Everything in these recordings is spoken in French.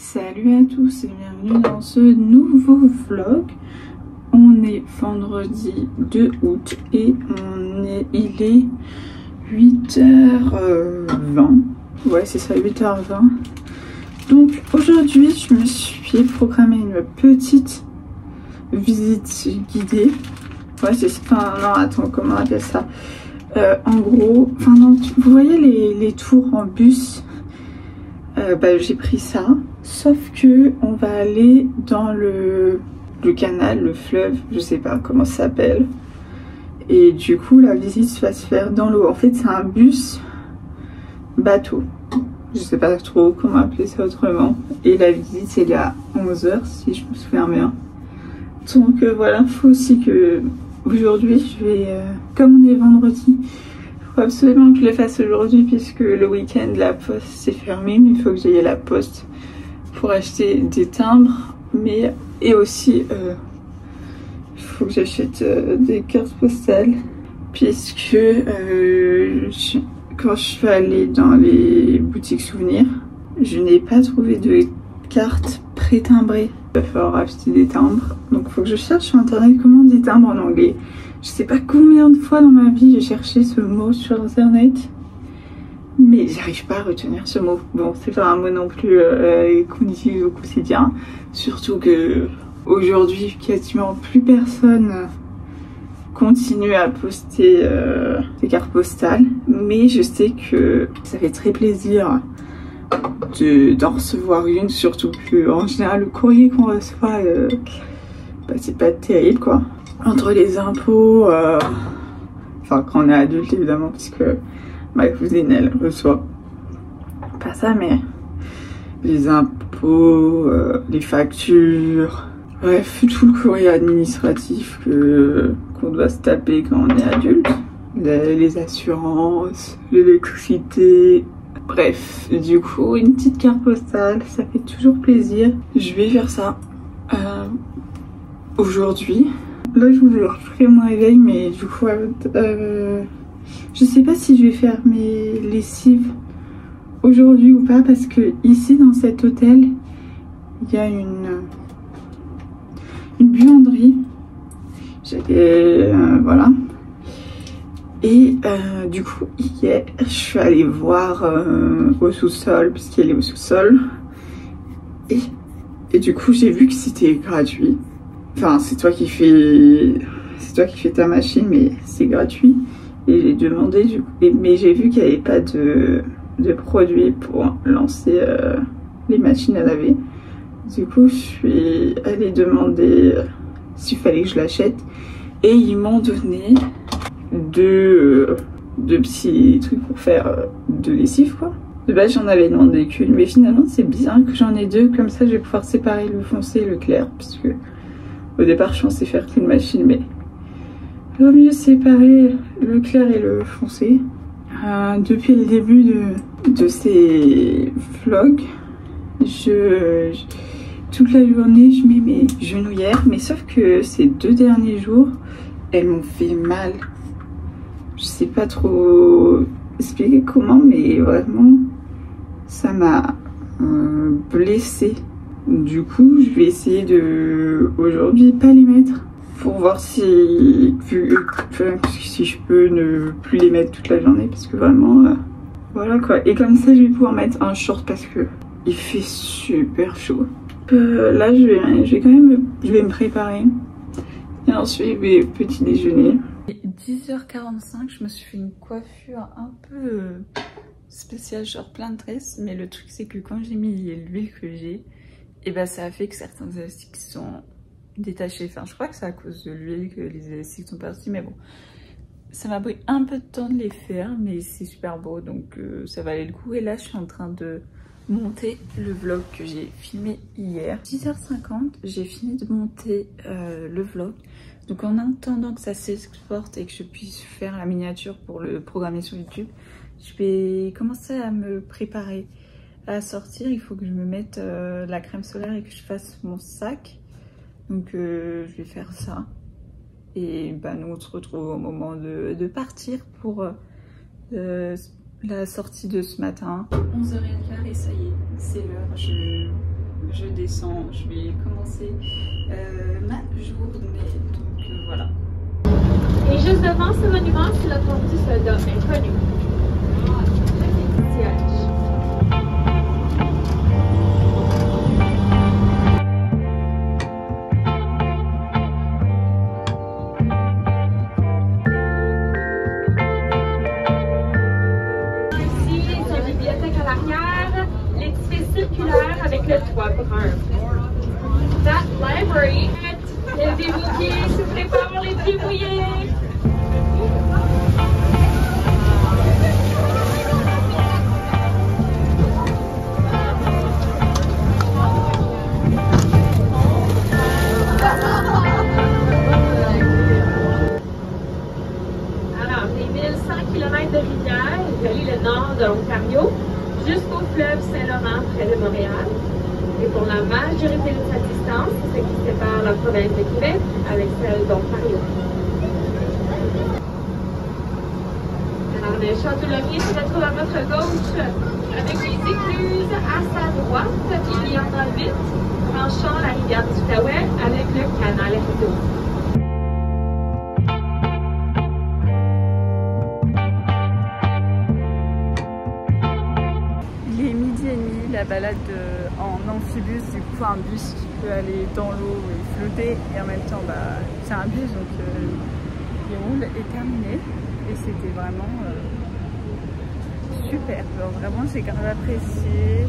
Salut à tous et bienvenue dans ce nouveau vlog. On est vendredi 2 août et il est 8h20. Ouais, c'est ça, 8h20. Donc aujourd'hui, je me suis programmé une petite visite guidée. Ouais, c'est ça. Enfin, non, attends, comment on appelle ça? En gros, enfin, non, vous voyez les tours en bus? J'ai pris ça. Sauf que on va aller dans le canal, le fleuve, je sais pas comment ça s'appelle. Et du coup, la visite va se faire dans l'eau. En fait, c'est un bus bateau. Je sais pas trop comment appeler ça autrement. Et la visite, c'est à 11h, si je me souviens bien. Donc voilà, il faut aussi que aujourd'hui, je vais, comme on est vendredi, il faut absolument que je le fasse aujourd'hui puisque le week-end, la poste c'est fermé. Mais il faut que j'aille à la poste pour acheter des timbres, et aussi il faut que j'achète des cartes postales puisque quand je suis allée dans les boutiques souvenirs, je n'ai pas trouvé de cartes pré-timbrées. Il va falloir acheter des timbres, donc il faut que je cherche sur internet comment on dit timbre en anglais. Je sais pas combien de fois dans ma vie j'ai cherché ce mot sur internet, mais j'arrive pas à retenir ce mot. Bon, c'est pas un mot non plus qu'on utilise au quotidien. Surtout que aujourd'hui, quasiment plus personne continue à poster des cartes postales. Mais je sais que ça fait très plaisir d'en recevoir une. Surtout que en général, le courrier qu'on reçoit, c'est pas terrible quoi. Entre les impôts, enfin quand on est adulte évidemment, parce que ma cousine elle reçoit pas ça, mais les impôts, les factures, bref, tout le courrier administratif qu'on doit se taper quand on est adulte, les assurances, l'électricité, bref, du coup une petite carte postale, ça fait toujours plaisir. Je vais faire ça aujourd'hui. Là je vous ferai mon réveil, mais du coup je sais pas si je vais faire mes lessives aujourd'hui ou pas, parce que ici dans cet hôtel il y a une buanderie. Voilà. Et du coup hier je suis allée voir au sous-sol, puisqu'elle est au sous-sol, et du coup j'ai vu que c'était gratuit. Enfin c'est toi qui fais ta machine, mais c'est gratuit. Et j'ai demandé du coup, mais j'ai vu qu'il n'y avait pas de produits pour lancer les machines à laver. Du coup je suis allée demander s'il fallait que je l'achète, et ils m'ont donné deux petits trucs pour faire de lessive quoi. De base j'en avais demandé qu'une, mais finalement c'est bien que j'en ai deux, comme ça je vais pouvoir séparer le foncé et le clair, parce que au départ je pensais faire qu'une machine, mais il vaut mieux séparer le clair et le foncé. Depuis le début de ces vlogs, toute la journée je mets mes genouillères, mais sauf que ces 2 derniers jours elles m'ont fait mal. Je sais pas trop expliquer comment, mais vraiment ça m'a blessée. Du coup je vais essayer de aujourd'hui pas les mettre, pour voir si je peux ne plus les mettre toute la journée, parce que vraiment voilà quoi. Et comme ça je vais pouvoir mettre un short parce que il fait super chaud. Là je vais me préparer, et ensuite je vais petit déjeuner. 10h45, je me suis fait une coiffure un peu spéciale, genre plein de tresses, mais le truc c'est que quand j'ai mis l'huile que j'ai, et ça a fait que certains élastiques sont détachés. Enfin je crois que c'est à cause de l'huile que les élastiques sont partis, mais bon, ça m'a pris un peu de temps de les faire, mais c'est super beau, donc ça valait le coup. Et là je suis en train de monter le vlog que j'ai filmé hier. 10h50, j'ai fini de monter le vlog. Donc en attendant que ça s'exporte et que je puisse faire la miniature pour le programmer sur YouTube, je vais commencer à me préparer à sortir. Il faut que je me mette la crème solaire et que je fasse mon sac. Donc je vais faire ça. Et nous on se retrouve au moment de partir pour la sortie de ce matin. 11h15 et ça y est, c'est l'heure. je descends, je vais commencer ma journée. Donc voilà. Et juste devant ce monument, c'est la tombe du soldat inconnu. Siège. Avec le toit brun. That library. Levez vos pieds, soufflez pas avoir les pieds mouillés. Alors, les 1100 km de rivière relient le nord de l'Ontario jusqu'au fleuve Saint-Laurent près de Montréal. Et pour la majorité de sa distance, c'est ce qui sépare la province de Québec avec celle d'Ontario. Alors, le château Laurier se retrouve à votre gauche avec les écluses à sa droite. Il y en a 8, franchant la rivière du Outaouais avec le canal Rideau. La balade en amphibus, du coup un bus qui peut aller dans l'eau et flotter, et en même temps c'est un bus donc il roule, est terminé et c'était vraiment super, genre, vraiment j'ai grave apprécié.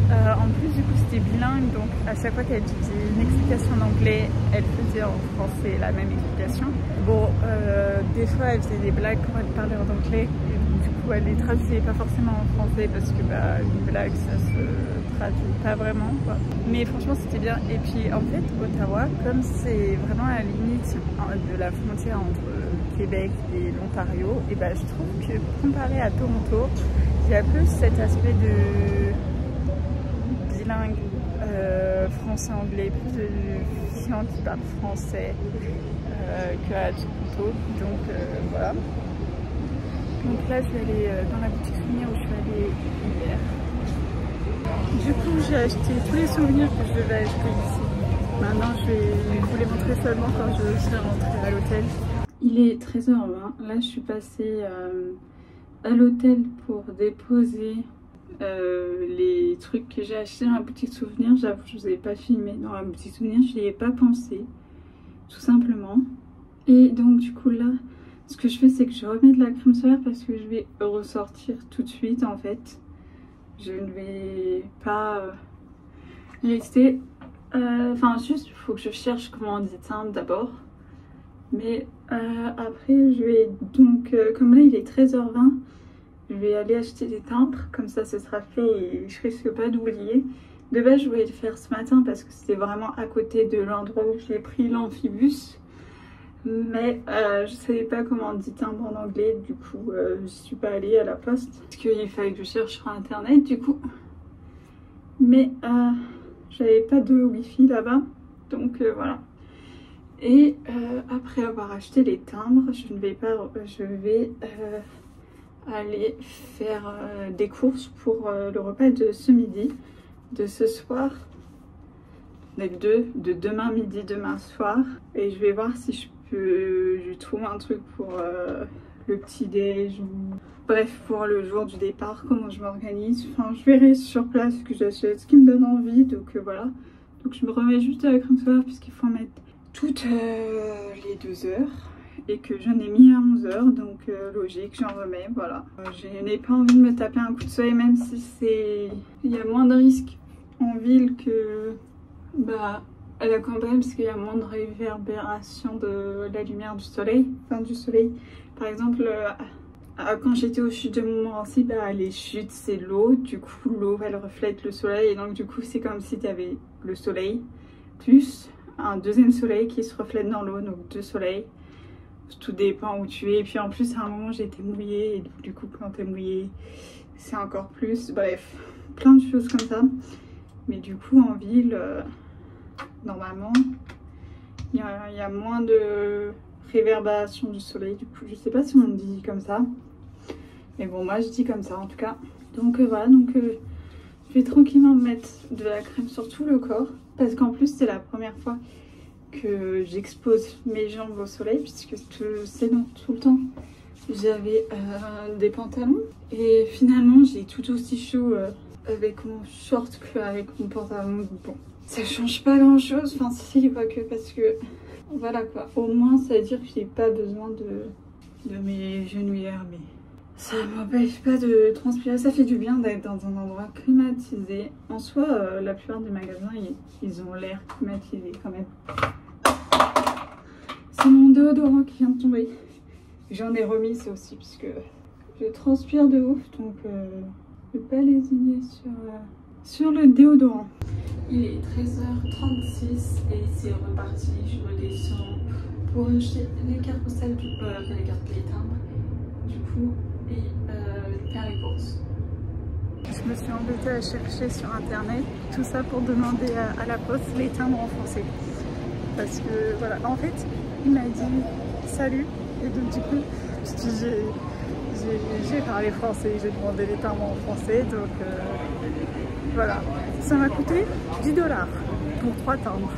En plus du coup c'était bilingue, donc à chaque fois qu'elle disait une explication en anglais, elle faisait en français la même explication. Bon, des fois elle faisait des blagues quand elle parlait en anglais, et donc, du coup elle les traduisait pas forcément en français parce que une blague ça se traduit pas vraiment quoi. Mais franchement c'était bien. Et puis en fait Ottawa, comme c'est vraiment à la limite de la frontière entre Québec et l'Ontario, et je trouve que comparé à Toronto, il y a plus cet aspect de bilingue français-anglais, plus de gens qui parlent français qu'à Toronto. Donc voilà. Donc là je vais aller dans la boutique souvenir où je suis allée hier. Du coup j'ai acheté tous les souvenirs que je devais acheter ici. Maintenant je vais vous les montrer seulement quand je serai rentrée à l'hôtel. Il est 13h20. Là je suis passée à l'hôtel pour déposer les trucs que j'ai achetés dans la boutique souvenir. J'avoue je ne vous ai pas filmé dans la boutique souvenir, je n'y ai pas pensé tout simplement. Et donc du coup là ce que je fais c'est que je remets de la crème solaire parce que je vais ressortir tout de suite en fait. Je ne vais pas rester, enfin juste il faut que je cherche comment on dit teindre d'abord. Mais après je vais donc, comme là il est 13h20, je vais aller acheter des timbres, comme ça ce sera fait et je risque pas d'oublier. De base je voulais le faire ce matin parce que c'était vraiment à côté de l'endroit où j'ai pris l'amphibus. Mais je savais pas comment on dit timbre en anglais, du coup je suis pas allée à la poste. Parce qu'il fallait que je cherche sur internet du coup. Mais j'avais pas de wifi là-bas, donc voilà. Et après avoir acheté les timbres, je vais aller faire des courses pour le repas de ce midi, de ce soir. De demain midi, demain soir. Et je vais voir si je trouve un truc pour le petit déj ou bref pour le jour du départ, comment je m'organise. Enfin je verrai sur place ce que j'achète, ce qui me donne envie, donc voilà. Donc je me remets juste à la crème solaire puisqu'il faut en mettre toutes les 2 heures et que j'en ai mis à 11 heures, donc logique j'en remets, voilà. Je n'ai pas envie de me taper un coup de soleil, même si il y a moins de risques en ville que à la campagne, parce qu'il y a moins de réverbération de la lumière du soleil, enfin du soleil. Par exemple quand j'étais aux chutes de Montmorency, les chutes c'est l'eau, du coup l'eau elle reflète le soleil et donc du coup c'est comme si tu avais le soleil plus un deuxième soleil qui se reflète dans l'eau, donc 2 soleils. Tout dépend où tu es. Et puis en plus à un moment j'étais mouillée et du coup quand t'es mouillée c'est encore plus, bref, plein de choses comme ça. Mais du coup en ville normalement il y a moins de réverbération du soleil, du coup je sais pas si on dit comme ça, mais bon moi je dis comme ça en tout cas. Donc voilà, donc Je vais tranquillement mettre de la crème sur tout le corps. Parce qu'en plus, c'est la première fois que j'expose mes jambes au soleil. Puisque c'est long, tout le temps. J'avais des pantalons. Et finalement, j'ai tout aussi chaud avec mon short qu'avec mon pantalon. Bon, ça change pas grand chose. Enfin, si, pas que parce que... Voilà quoi. Au moins, ça veut dire que j'ai pas besoin de mes genouillères. Mais ça m'empêche pas de transpirer. Ça fait du bien d'être dans un endroit climatisé. En soi, la plupart des magasins, ils ont l'air climatisé quand même. C'est mon déodorant qui vient de tomber. J'en ai remis ça aussi puisque je transpire de ouf. Donc, je vais pas lésigner sur le déodorant. Il est 13h36 et c'est reparti. Je redescends pour acheter les cartes postales, les timbres du coup et faire les courses. Je me suis embêtée à chercher sur internet tout ça pour demander à la poste les timbres en français. Parce que voilà, en fait, il m'a dit salut et donc du coup, j'ai parlé français, j'ai demandé les timbres en français donc voilà. Ça m'a coûté 10 $ pour 3 timbres.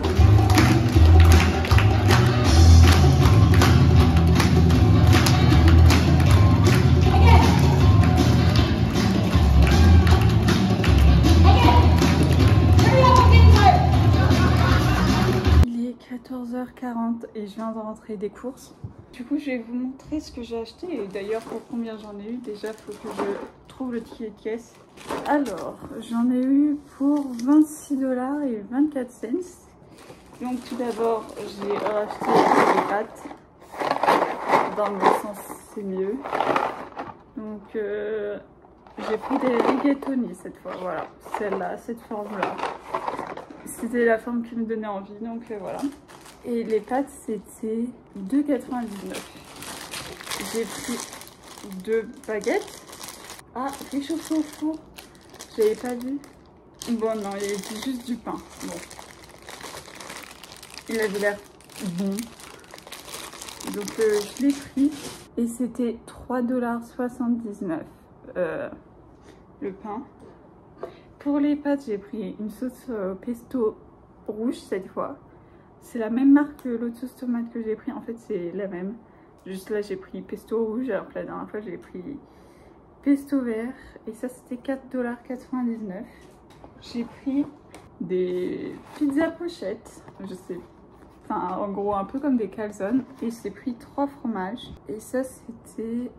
Il est 14h40 et je viens de rentrer des courses. Du coup, je vais vous montrer ce que j'ai acheté et d'ailleurs pour combien j'en ai eu. Déjà, il faut que je trouve le ticket de caisse. Alors, j'en ai eu pour 26 $ et 24 cents. Donc tout d'abord, j'ai racheté des pâtes. Dans le bon sens, c'est mieux. Donc, j'ai pris des rigatoni cette fois. Voilà, celle-là, cette forme-là. C'était la forme qui me donnait envie, donc voilà. Et les pâtes, c'était 2,99 $. J'ai pris 2 baguettes. Ah, réchauffé au four. J'avais pas vu. Bon, non, il y avait juste du pain. Bon. Il avait l'air bon. Donc, je l'ai pris. Et c'était 3,79 $ le pain. Pour les pâtes, j'ai pris une sauce pesto rouge cette fois. C'est la même marque que l'autre sauce tomate que j'ai pris. En fait, c'est la même. Juste là, j'ai pris pesto rouge. Alors que la dernière fois, j'ai pris pesto vert. Et ça, c'était 4,99 $. J'ai pris des pizzas pochettes. Je sais. Enfin, en gros, un peu comme des calzones. Et j'ai pris 3 fromages. Et ça, c'était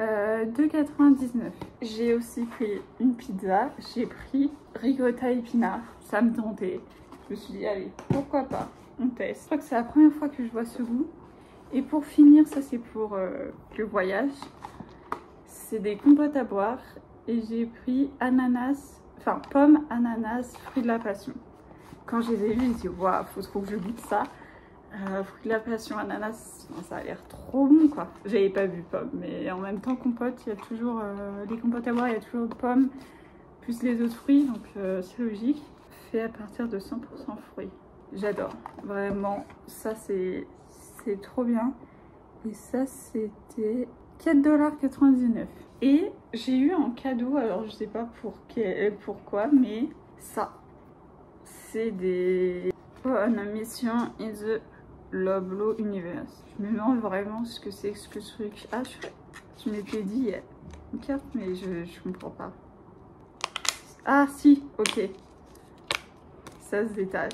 2,99 $. J'ai aussi pris une pizza. J'ai pris ricotta épinard. Ça me tentait. Je me suis dit, allez, pourquoi pas, on teste. Je crois que c'est la première fois que je vois ce goût. Et pour finir, ça c'est pour le voyage. C'est des compotes à boire. Et j'ai pris ananas, enfin pomme, ananas, fruits de la passion. Quand je les ai vus, j'ai dit, waouh, faut trop que je goûte ça. Fruits de la passion, ananas, ça a l'air trop bon quoi. J'avais pas vu pomme, mais en même temps compote, il y a toujours, les compotes à boire, il y a toujours de pommes, plus les autres fruits, donc c'est logique. Fait à partir de 100% fruits. J'adore, vraiment, ça c'est trop bien. Et ça c'était 4,99 $. Et j'ai eu en cadeau, alors je sais pas pourquoi, mais ça, c'est des One Mission in the Loblo Universe. Je me demande vraiment ce que c'est que ce truc. Ah, je m'étais dit, il y a une carte, mais je comprends pas. Ah si, ok. Ça se détache.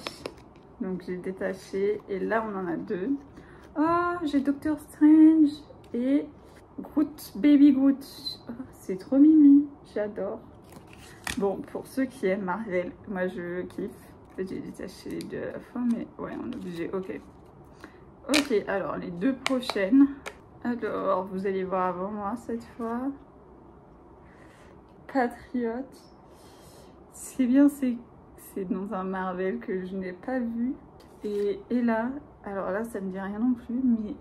Donc j'ai détaché et là on en a 2. Oh, j'ai Doctor Strange et Groot, Baby Groot. Oh, c'est trop mimi, j'adore. Bon, pour ceux qui aiment Marvel, moi je kiffe. J'ai détaché les 2 à la fois, mais ouais, on est obligé. Ok. Ok, alors les 2 prochaines. Alors, vous allez voir avant moi cette fois. Patriote. C'est bien, c'est dans un Marvel que je n'ai pas vu. Et là, alors là, ça me dit rien non plus, mais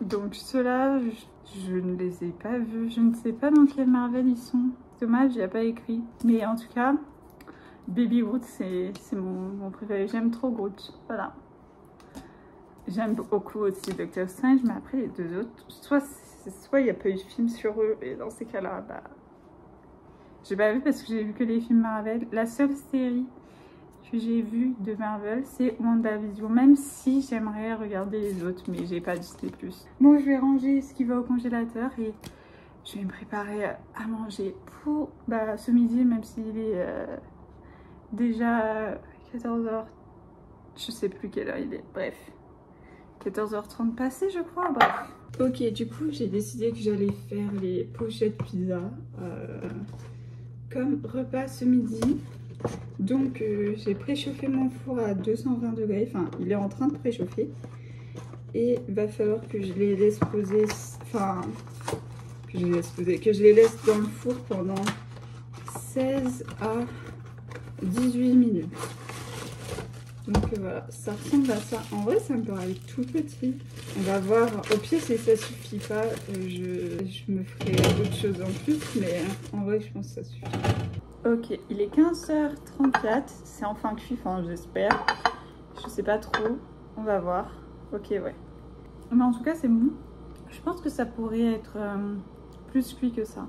donc ceux-là, je ne les ai pas vus. Je ne sais pas dans quel Marvel ils sont. Dommage, il n'y a pas écrit. Mais en tout cas, Baby Groot, c'est mon préféré. J'aime trop Groot. Voilà. J'aime beaucoup aussi Doctor Strange, mais après les 2 autres, soit il n'y a pas eu de film sur eux, et dans ces cas-là, bah, J'ai pas vu parce que j'ai vu que les films Marvel. La seule série que j'ai vue de Marvel, c'est WandaVision. Même si j'aimerais regarder les autres, mais j'ai pas Disney+. Bon, je vais ranger ce qui va au congélateur et je vais me préparer à manger pour ce midi, même s'il est déjà 14h. Je sais plus quelle heure il est. Bref, 14h30 passé, je crois. Bref. Ok, du coup, j'ai décidé que j'allais faire les pochettes pizza comme repas ce midi. Donc, j'ai préchauffé mon four à 220 degrés. Enfin, il est en train de préchauffer. Et il va falloir que je les laisse poser. Enfin, que je les laisse dans le four pendant 16 à 18 minutes. Donc voilà, ça ressemble à ça. En vrai, ça me paraît tout petit. On va voir. Au pire, si ça suffit pas, je me ferai d'autres choses en plus. Mais en vrai, je pense que ça suffit. Ok, il est 15h34. C'est enfin cuit, enfin j'espère. Je sais pas trop. On va voir. Ok, ouais. Mais en tout cas, c'est bon. Je pense que ça pourrait être plus cuit que ça.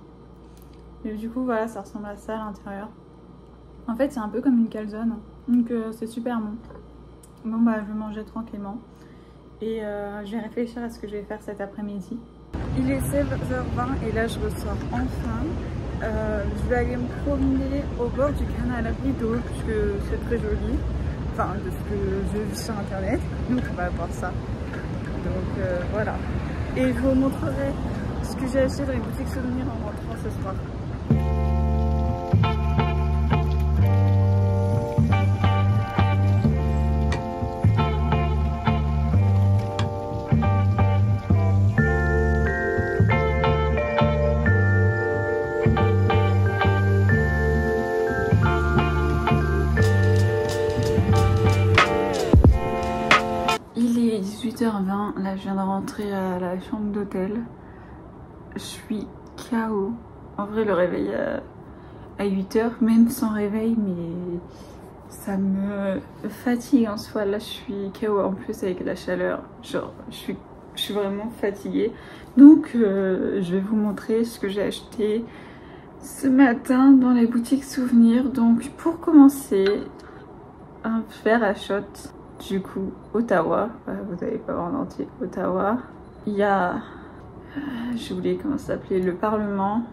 Mais du coup, voilà, ça ressemble à ça à l'intérieur. En fait, c'est un peu comme une calzone. Donc, c'est super bon. Bon, bah, je vais manger tranquillement. Et je vais réfléchir à ce que je vais faire cet après-midi. Il est 16h20 et là, je ressors enfin. Je vais aller me promener au bord du canal Rideau, puisque c'est très joli. Enfin, de ce que j'ai vu sur internet. Donc, on va voir ça. Donc, voilà. Et je vous montrerai ce que j'ai acheté dans les boutiques souvenirs en rentrant ce soir. Il est 18h20, là je viens de rentrer à la chambre d'hôtel. Je suis KO. En vrai, le réveil à 8h, même sans réveil, mais ça me fatigue en soi. Là je suis KO en plus avec la chaleur. Genre, je suis vraiment fatiguée. Donc je vais vous montrer ce que j'ai acheté ce matin dans les boutiques souvenirs. Donc pour commencer, un fer à shot. Du coup, Ottawa, vous n'allez pas voir en entier, Ottawa. Il y a, j'ai oublié comment ça s'appelait, le Parlement.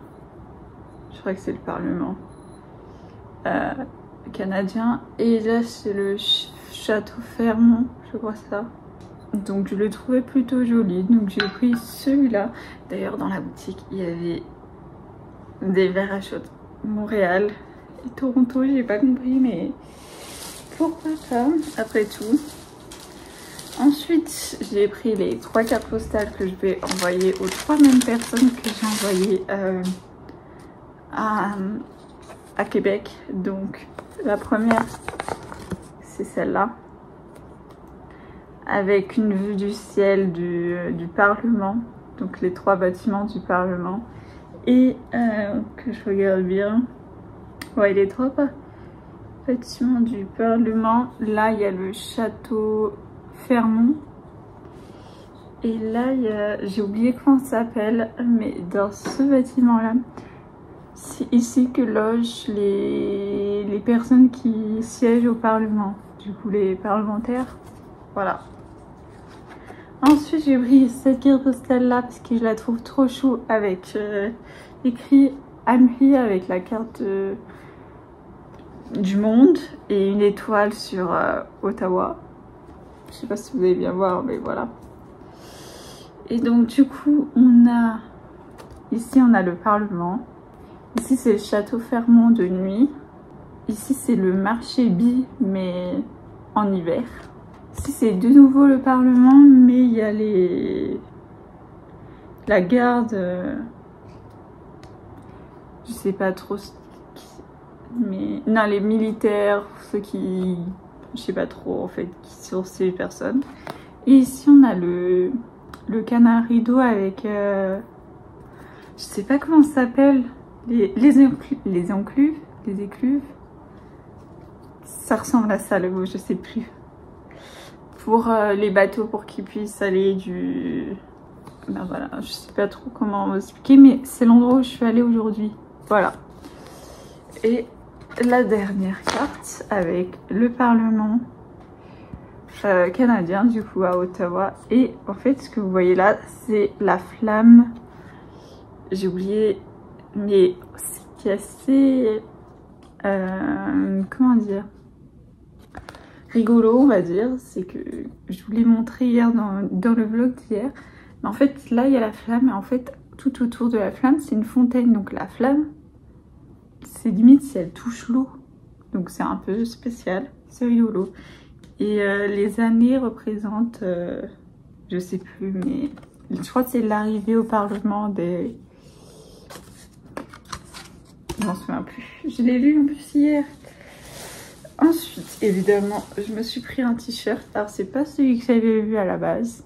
Je crois que c'est le Parlement canadien. Et là, c'est le Château Fermont, je crois ça. Donc, je le trouvais plutôt joli. Donc, j'ai pris celui-là. D'ailleurs, dans la boutique, il y avait des verres à shot Montréal et Toronto. J'ai pas compris, mais pourquoi pas, après tout. Ensuite, j'ai pris les 3 cartes postales que je vais envoyer aux 3 mêmes personnes que j'ai envoyées à Québec. Donc, la première, c'est celle-là. Avec une vue du ciel du Parlement. Donc, les 3 bâtiments du Parlement. Et que je regarde bien. Ouais, les 3 bâtiments du Parlement. Là, il y a le Château Fermont. Et là, il y a... j'ai oublié comment ça s'appelle, mais dans ce bâtiment-là, c'est ici que logent les personnes qui siègent au Parlement. Du coup, les parlementaires. Voilà. Ensuite, j'ai pris cette carte postale-là parce que je la trouve trop chou avec écrit Amelie avec la carte du monde et une étoile sur Ottawa. Je sais pas si vous allez bien voir, mais voilà. Et donc du coup, ici on a le Parlement. Ici c'est le Château Fermont de nuit. Ici c'est le marché Bi, mais en hiver. Ici c'est de nouveau le Parlement, mais il y a la garde. Je sais pas trop. Mais non, les militaires, ceux qui, je sais pas trop en fait, qui sont ces personnes. Et ici on a le canal rideau avec, je sais pas comment ça s'appelle, les écluves. Ça ressemble à ça le mot, je sais plus. Pour les bateaux, pour qu'ils puissent aller du, ben voilà, je sais pas trop comment expliquer, mais c'est l'endroit où je suis allée aujourd'hui. Voilà. Et la dernière carte avec le Parlement canadien, du coup à Ottawa. Et en fait, ce que vous voyez là, c'est la flamme. J'ai oublié, mais ce qui est assez... comment dire, rigolo, on va dire, c'est que je vous l'ai montré hier dans le vlog d'hier. Mais en fait, là, il y a la flamme. Et en fait, tout autour de la flamme, c'est une fontaine. Donc la flamme, c'est limite si elle touche l'eau. Donc c'est un peu spécial, c'est rigolo. Et les années représentent, je sais plus, mais je crois que c'est l'arrivée au Parlement des... Je m'en souviens plus. Je l'ai lu en plus hier. Ensuite, évidemment, je me suis pris un t-shirt. Alors, c'est pas celui que j'avais vu à la base.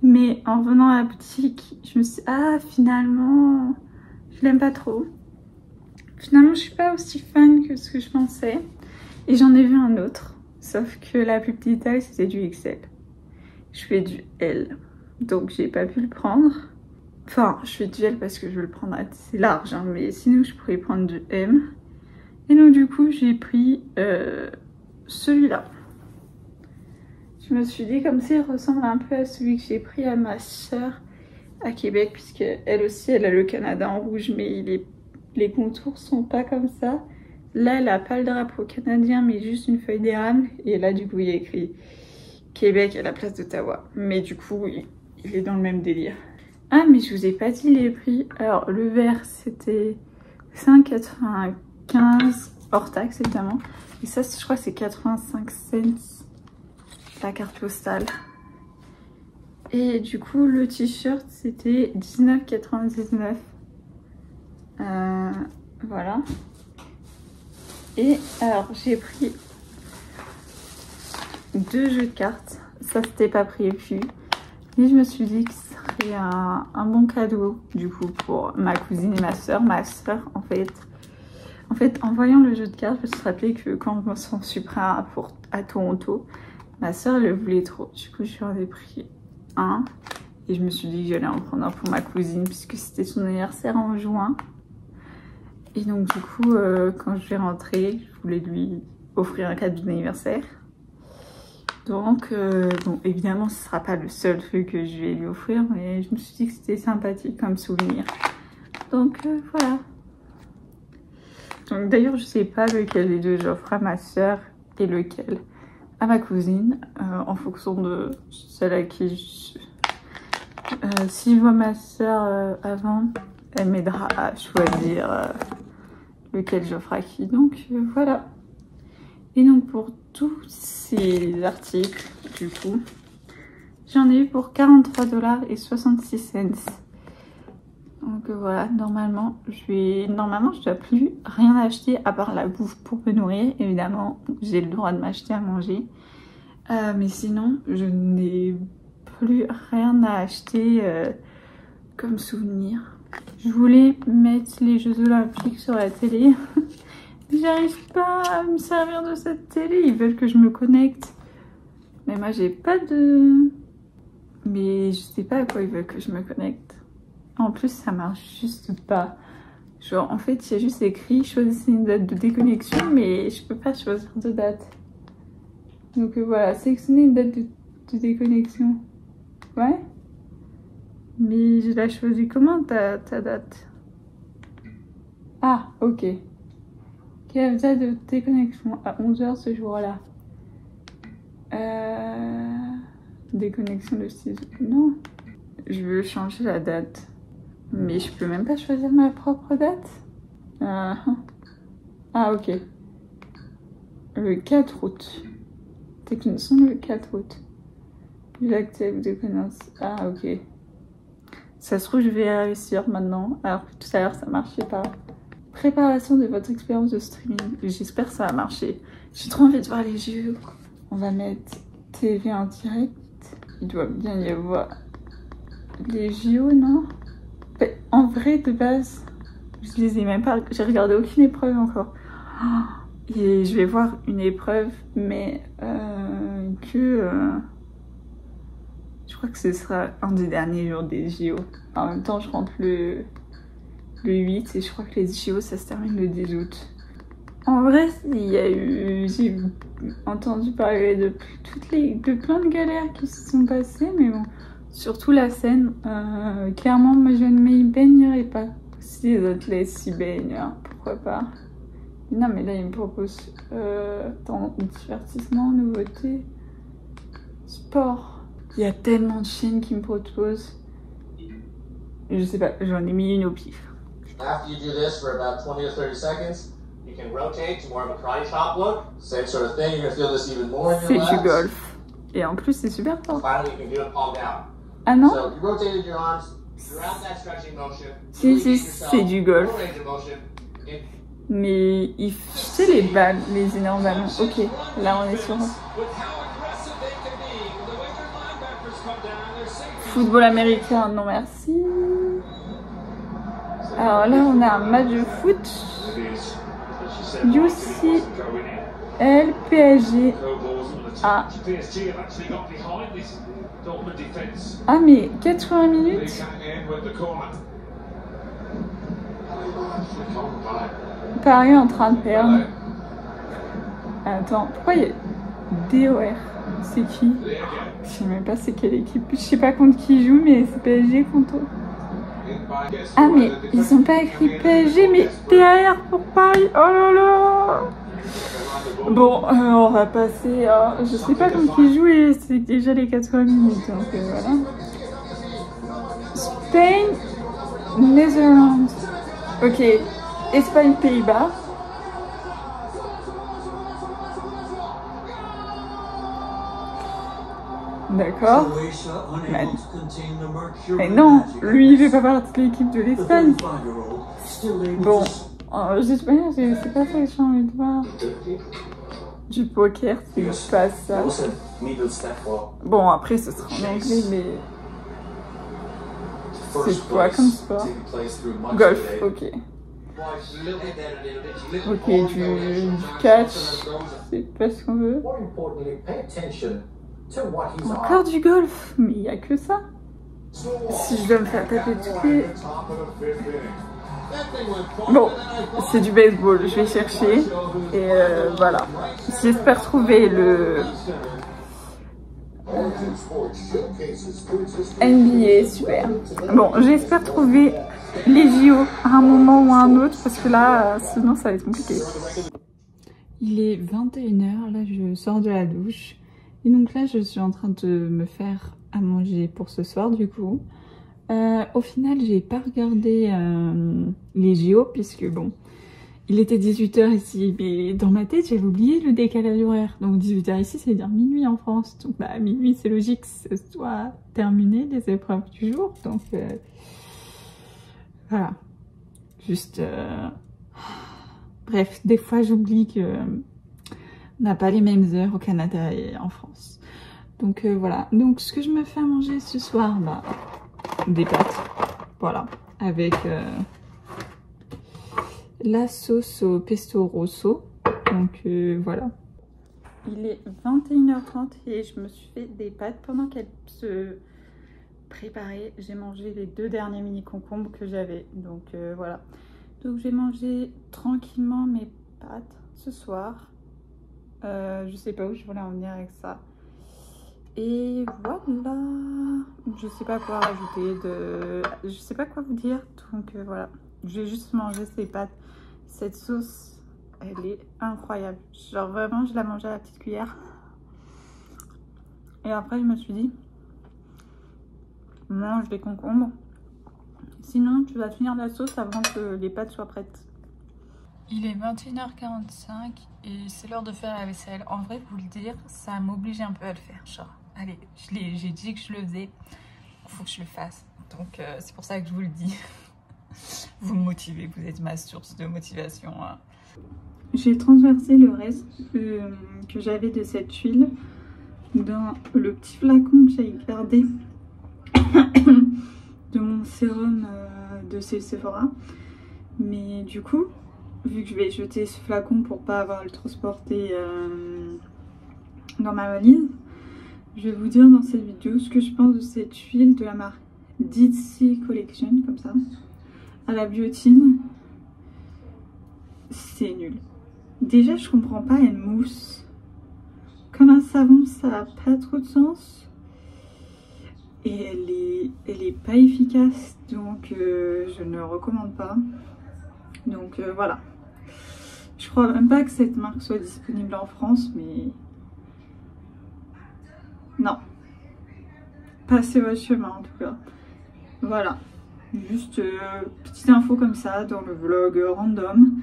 Mais en venant à la boutique, je me suis dit, ah, finalement, je l'aime pas trop. Finalement, je suis pas aussi fan que ce que je pensais. Et j'en ai vu un autre. Sauf que la plus petite taille, c'était du XL. Je fais du L. Donc, j'ai pas pu le prendre. Enfin, je fais du L parce que je veux le prendre assez large, hein, mais sinon je pourrais prendre du M. Et donc du coup, j'ai pris celui-là. Je me suis dit comme ça, il ressemble un peu à celui que j'ai pris à ma soeur à Québec, puisque elle aussi, elle a le Canada en rouge, mais les contours sont pas comme ça. Là, elle a pas le drapeau canadien, mais juste une feuille d'érable. Et là, du coup, il y a écrit Québec à la place d'Ottawa. Mais du coup, il est dans le même délire. Ah, mais je vous ai pas dit les prix. Alors, le vert, c'était 5,95 hors taxe, évidemment. Et ça, je crois que c'est 85 cents la carte postale. Et du coup, le t-shirt, c'était 19,99. Voilà. Et alors, j'ai pris 2 jeux de cartes. Ça, c'était pas prévu. Et je me suis dit que ce serait un bon cadeau, du coup, pour ma cousine et ma soeur. Ma soeur, en fait, en voyant le jeu de cartes, je me suis rappelé que quand je m'en suis pris à Toronto, ma soeur, elle le voulait trop. Du coup, je lui en ai pris un. Et je me suis dit que j'allais en prendre un pour ma cousine, puisque c'était son anniversaire en juin. Et donc, du coup, quand je vais rentrer, je voulais lui offrir un cadeau d'anniversaire. Donc, bon, évidemment, ce ne sera pas le seul truc que je vais lui offrir, mais je me suis dit que c'était sympathique comme souvenir. Donc, voilà. Donc, d'ailleurs, je ne sais pas lequel des deux j'offre à ma soeur et lequel à ma cousine, en fonction de celle à qui si je vois ma soeur avant, elle m'aidera à choisir lequel j'offre à qui. Donc, voilà. Et donc pour tous ces articles, du coup, j'en ai eu pour 43,66 $. Donc voilà, normalement, je dois plus rien acheter à part la bouffe pour me nourrir. Évidemment, j'ai le droit de m'acheter à manger. Mais sinon, je n'ai plus rien à acheter comme souvenir. Je voulais mettre les Jeux Olympiques sur la télé. J'arrive pas à me servir de cette télé, ils veulent que je me connecte. Mais moi j'ai pas de... Mais je sais pas à quoi ils veulent que je me connecte. En plus ça marche juste pas. Genre en fait il y a juste écrit choisissez une date de déconnexion, mais je peux pas choisir de date. Donc voilà, sélectionnez une date de déconnexion. Ouais. Mais je l'ai choisi comment ta date? Ah ok. Quelle date de déconnexion à 11 h ce jour-là? Déconnexion de 6 h. Non. Je veux changer la date. Mais je peux même pas choisir ma propre date? Ah ok. Le 4 août. Déconnexion le 4 août. J'accepte déconnexion. Ah ok. Ça se trouve je vais réussir maintenant. Alors que tout à l'heure ça marchait pas. Préparation de votre expérience de streaming. J'espère que ça va marcher. J'ai trop envie de voir les jeux. On va mettre TV en direct. Il doit bien y avoir les JO, non? Mais en vrai, de base, je les ai même pas... J'ai regardé aucune épreuve encore. Et je vais voir une épreuve, mais je crois que ce sera un des derniers jours des JO. En même temps, je rentre le le 8 et je crois que les JO ça se termine le 10 août. En vrai, j'ai entendu parler de plein de galères qui se sont passées, mais bon, surtout la scène, clairement moi je ne m'y baignerai pas. Si les autres laissent s'y baignent, pourquoi pas. Non mais là il me propose divertissement, nouveauté, sport. Il y a tellement de chaînes qui me proposent. Je sais pas, j'en ai mis une au pif. After you do this for about 20 or 30 seconds, you can rotate to more of a karate chop look. Same sort of thing, you're gonna feel this even more in your legs. C'est du golf. Et en plus c'est super fort. Finally, you can do it palm down. Ah non? So you rotated your arms throughout that stretching motion. Si, c'est du golf. Mais tu sais les balles, les énormes ballons. Ok, là on est sur football américain, non merci. Alors là on a un match de foot. UCL PSG. Ah mais 80 minutes. Paris en train de perdre. Attends, pourquoi il y a DOR? C'est qui? Je sais même pas c'est quelle équipe. Je sais pas contre qui joue, mais c'est PSG contre. Ah mais ils ont pas écrit PSG, mais derrière pour Paris. Oh là là. Bon, on va passer. Je sais pas contre qui joue et c'est déjà les 80 minutes. Donc voilà. Spain, Netherlands. Ok. Espagne, Pays-Bas. D'accord. Mais non, lui il fait pas partie de l'équipe de l'Espagne. Bon, j'espère que c'est pas ça que j'ai envie de voir. Du poker, c'est pas ça. Bon, après ce sera en anglais, mais c'est quoi comme sport? Golf, ok. Ok, du catch, c'est pas ce qu'on veut. Encore du golf, mais il n'y a que ça. Si je dois me faire taper toutes les... Bon, c'est du baseball, je vais chercher. Et voilà. J'espère trouver le... NBA, super. Bon, j'espère trouver les JO à un moment ou à un autre parce que là, sinon ça va être compliqué. Il est 21h, là je sors de la douche. Et donc là, je suis en train de me faire à manger pour ce soir du coup. Au final, j'ai pas regardé les JO puisque bon, il était 18h ici. Mais dans ma tête, j'avais oublié le décalage horaire. Donc 18h ici, ça veut dire minuit en France. Donc bah minuit, c'est logique que ce soit terminé les épreuves du jour. Donc voilà. Juste... Bref, des fois j'oublie que... On n'a pas les mêmes heures au Canada et en France. Donc voilà. Donc ce que je me fais à manger ce soir, bah, des pâtes. Voilà. Avec la sauce au pesto rosso. Donc voilà. Il est 21h30 et je me suis fait des pâtes. Pendant qu'elles se préparaient, j'ai mangé les 2 derniers mini concombres que j'avais. Donc voilà. Donc j'ai mangé tranquillement mes pâtes ce soir. Je sais pas où je voulais en venir avec ça. Et voilà. Je sais pas quoi rajouter. Je sais pas quoi vous dire. Donc voilà. Je vais juste manger ces pâtes. Cette sauce, elle est incroyable. Genre vraiment, je la mangeais à la petite cuillère. Et après, je me suis dit, mange des concombres. Sinon, tu vas finir la sauce avant que les pâtes soient prêtes. Il est 21h45 et c'est l'heure de faire la vaisselle. En vrai, vous le dire, ça m'oblige un peu à le faire. Genre, allez, j'ai dit que je le faisais, il faut que je le fasse. Donc, c'est pour ça que je vous le dis. Vous me motivez, vous êtes ma source de motivation. J'ai transversé le reste que j'avais de cette huile dans le petit flacon que j'avais gardé de mon sérum de Sephora. Mais du coup... vu que je vais jeter ce flacon pour pas avoir à le transporter dans ma valise, je vais vous dire dans cette vidéo ce que je pense de cette huile de la marque Ditsy Collection, comme ça. à la biotine, c'est nul. Déjà, je comprends pas une mousse. Comme un savon, ça n'a pas trop de sens. Et elle est pas efficace, donc je ne recommande pas. Donc voilà. Je crois même pas que cette marque soit disponible en France, mais non. Passez votre chemin en tout cas. Voilà. Juste petite info comme ça dans le vlog random.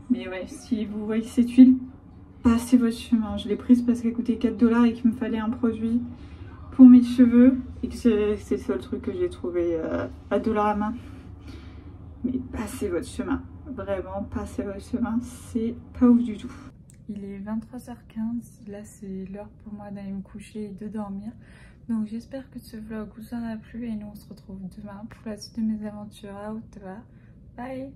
Mais ouais, si vous voyez cette huile, passez votre chemin. Je l'ai prise parce qu'elle coûtait 4 $ et qu'il me fallait un produit pour mes cheveux. Et que c'est le seul truc que j'ai trouvé à $1 à main. Mais passez votre chemin. Vraiment, passez votre chemin. C'est pas ouf du tout. Il est 23h15. Là, c'est l'heure pour moi d'aller me coucher et de dormir. Donc j'espère que ce vlog vous en a plu. Et nous, on se retrouve demain pour la suite de mes aventures à Ottawa. Bye!